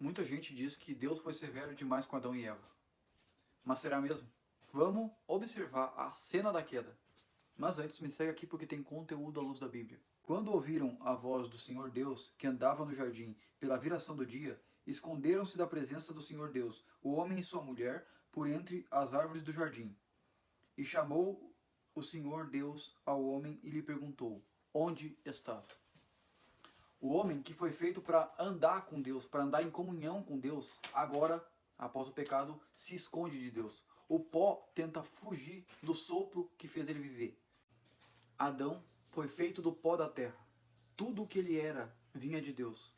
Muita gente diz que Deus foi severo demais com Adão e Eva. Mas será mesmo? Vamos observar a cena da queda. Mas antes, me segue aqui porque tem conteúdo à luz da Bíblia. Quando ouviram a voz do Senhor Deus, que andava no jardim pela viração do dia, esconderam-se da presença do Senhor Deus, o homem e sua mulher, por entre as árvores do jardim. E chamou o Senhor Deus ao homem e lhe perguntou: onde estás? O homem que foi feito para andar com Deus, para andar em comunhão com Deus, agora, após o pecado, se esconde de Deus. O pó tenta fugir do sopro que fez ele viver. Adão foi feito do pó da terra. Tudo o que ele era vinha de Deus.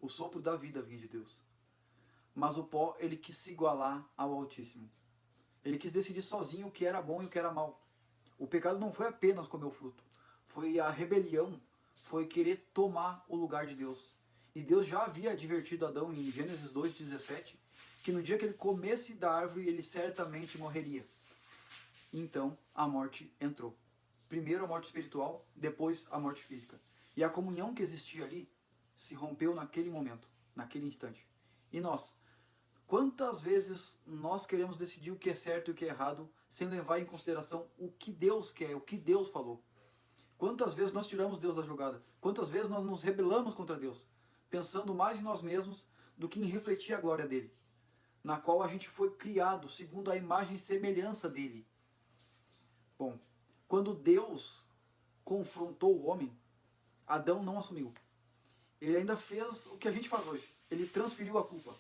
O sopro da vida vinha de Deus. Mas o pó, ele quis se igualar ao Altíssimo. Ele quis decidir sozinho o que era bom e o que era mal. O pecado não foi apenas comer o fruto. Foi a rebelião, foi querer tomar o lugar de Deus. E Deus já havia advertido Adão em Gênesis 2,17 que no dia que ele comesse da árvore, ele certamente morreria. Então a morte entrou. Primeiro a morte espiritual, depois a morte física. E a comunhão que existia ali se rompeu naquele momento, naquele instante. E nós? Quantas vezes nós queremos decidir o que é certo e o que é errado, sem levar em consideração o que Deus quer, o que Deus falou? Quantas vezes nós tiramos Deus da jogada? Quantas vezes nós nos rebelamos contra Deus, pensando mais em nós mesmos do que em refletir a glória dele, na qual a gente foi criado segundo a imagem e semelhança dele. Bom, quando Deus confrontou o homem, Adão não assumiu. Ele ainda fez o que a gente faz hoje. Ele transferiu a culpa.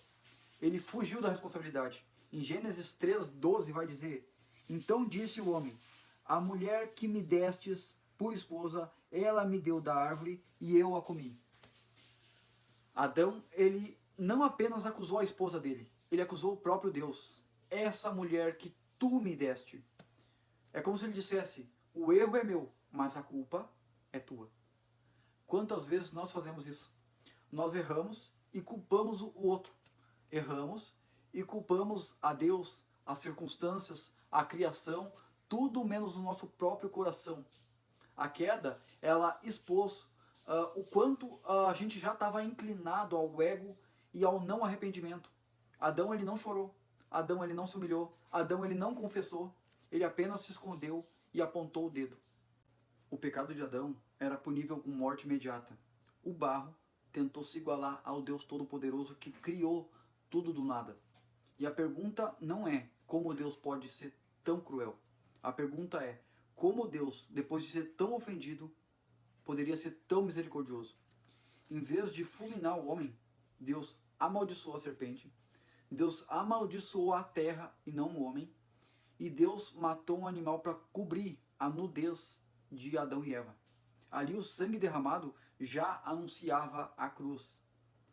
Ele fugiu da responsabilidade. Em Gênesis 3:12 vai dizer: então disse o homem: a mulher que me destes por esposa, ela me deu da árvore e eu a comi. Adão, ele não apenas acusou a esposa dele, ele acusou o próprio Deus. Essa mulher que tu me deste. É como se ele dissesse: o erro é meu, mas a culpa é tua. Quantas vezes nós fazemos isso? Nós erramos e culpamos o outro. Erramos e culpamos a Deus, as circunstâncias, a criação, tudo menos o nosso próprio coração. A queda, ela expôs o quanto a gente já estava inclinado ao ego e ao não arrependimento. Adão, ele não chorou. Adão, ele não se humilhou. Adão, ele não confessou. Ele apenas se escondeu e apontou o dedo. O pecado de Adão era punível com morte imediata. O barro tentou se igualar ao Deus Todo-Poderoso que criou tudo do nada. E a pergunta não é como Deus pode ser tão cruel. A pergunta é como Deus, depois de ser tão ofendido, poderia ser tão misericordioso. Em vez de fulminar o homem, Deus amaldiçoou a serpente, Deus amaldiçoou a terra e não o homem, e Deus matou um animal para cobrir a nudez de Adão e Eva. Ali o sangue derramado já anunciava a cruz.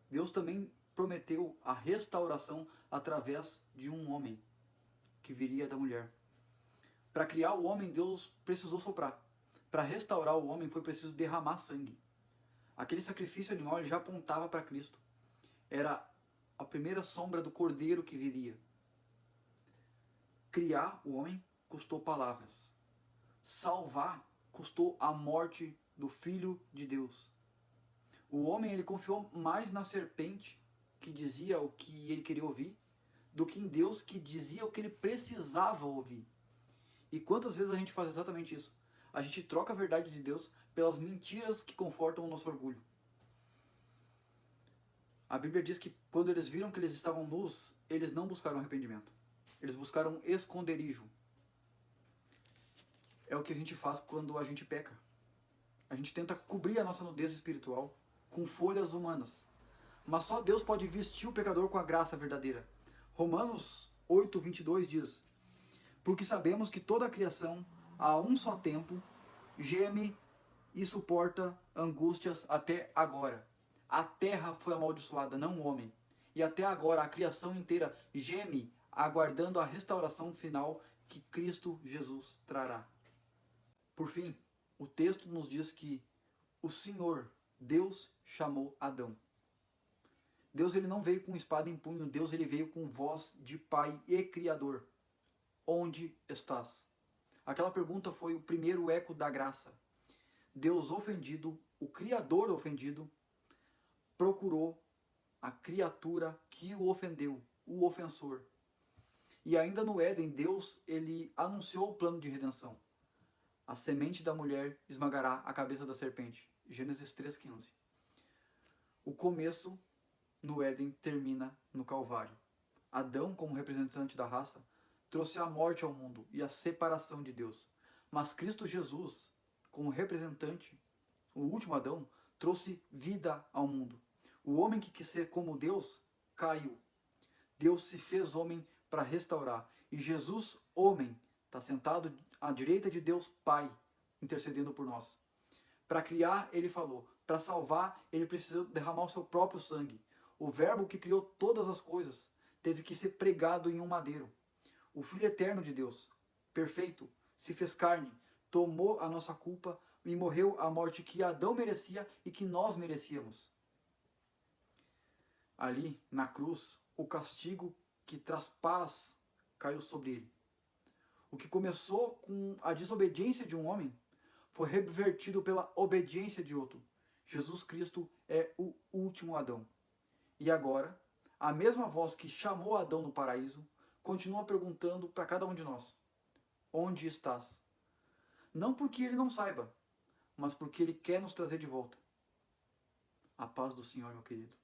Deus também prometeu a restauração através de um homem que viria da mulher. Para criar o homem, Deus precisou soprar. Para restaurar o homem, foi preciso derramar sangue. Aquele sacrifício animal ele já apontava para Cristo. Era a primeira sombra do cordeiro que viria. Criar o homem custou palavras. Salvar custou a morte do Filho de Deus. O homem ele confiou mais na serpente, que dizia o que ele queria ouvir, do que em Deus, que dizia o que ele precisava ouvir. E quantas vezes a gente faz exatamente isso? A gente troca a verdade de Deus pelas mentiras que confortam o nosso orgulho. A Bíblia diz que quando eles viram que eles estavam nus, eles não buscaram arrependimento. Eles buscaram esconderijo. É o que a gente faz quando a gente peca. A gente tenta cobrir a nossa nudez espiritual com folhas humanas. Mas só Deus pode vestir o pecador com a graça verdadeira. Romanos 8:22 diz: porque sabemos que toda a criação, a um só tempo, geme e suporta angústias até agora. A terra foi amaldiçoada, não o homem. E até agora a criação inteira geme, aguardando a restauração final que Cristo Jesus trará. Por fim, o texto nos diz que o Senhor, Deus, chamou Adão. Deus ele não veio com espada em punho, Deus ele veio com voz de Pai e Criador. Onde estás? Aquela pergunta foi o primeiro eco da graça. Deus ofendido, o Criador ofendido, procurou a criatura que o ofendeu, o ofensor. E ainda no Éden, Deus ele anunciou o plano de redenção. A semente da mulher esmagará a cabeça da serpente. Gênesis 3,15. O começo no Éden termina no Calvário. Adão, como representante da raça, trouxe a morte ao mundo e a separação de Deus. Mas Cristo Jesus, como representante, o último Adão, trouxe vida ao mundo. O homem que quis ser como Deus, caiu. Deus se fez homem para restaurar. E Jesus, homem, está sentado à direita de Deus Pai, intercedendo por nós. Para criar, ele falou. Para salvar, ele precisou derramar o seu próprio sangue. O verbo que criou todas as coisas teve que ser pregado em um madeiro. O Filho eterno de Deus, perfeito, se fez carne, tomou a nossa culpa e morreu a morte que Adão merecia e que nós merecíamos. Ali, na cruz, o castigo que traz paz caiu sobre ele. O que começou com a desobediência de um homem foi revertido pela obediência de outro. Jesus Cristo é o último Adão. E agora, a mesma voz que chamou Adão no paraíso continua perguntando para cada um de nós: onde estás? Não porque ele não saiba, mas porque ele quer nos trazer de volta. A paz do Senhor, meu querido.